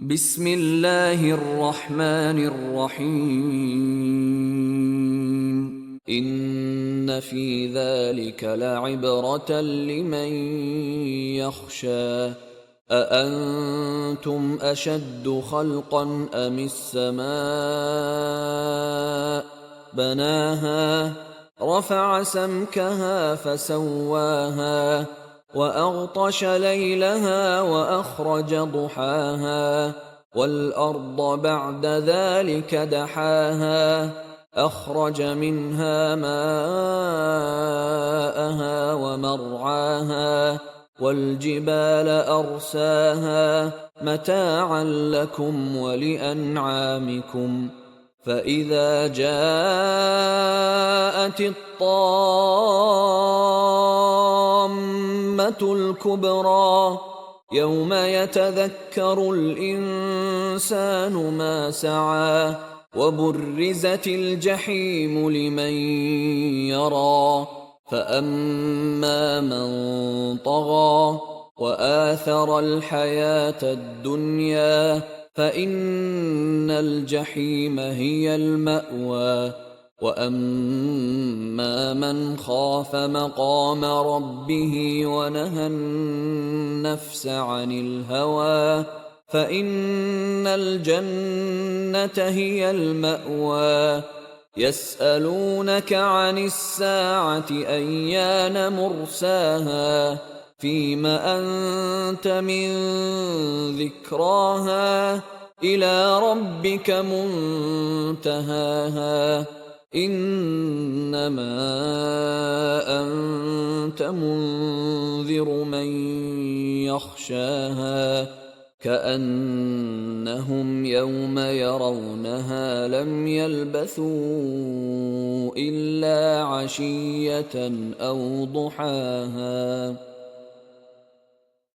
بسم الله الرحمن الرحيم إن في ذلك لعبرة لمن يخشى أأنتم أشد خلقا أم السماء بناها رفع سمكها فسواها وأغطش ليلها وأخرج ضحاها والأرض بعد ذلك دحاها أخرج منها ماءها ومرعاها والجبال أرساها متاعا لكم ولأنعامكم فإذا جاءت الطامة الكبرى يوم يتذكر الإنسان ما سعى وبرزت الجحيم لمن يرى فأما من طغى وآثر الحياة الدنيا فإن الجحيم هي المأوى وأما من خاف مقام ربه ونهى النفس عن الهوى فإن الجنة هي المأوى يسألونك عن الساعة أيان مرساها فيم أنت من ذكراها إلى ربك منتهاها إنما أنت منذر من يخشاها كأنهم يوم يرونها لم يلبثوا إلا عشية أو ضحاها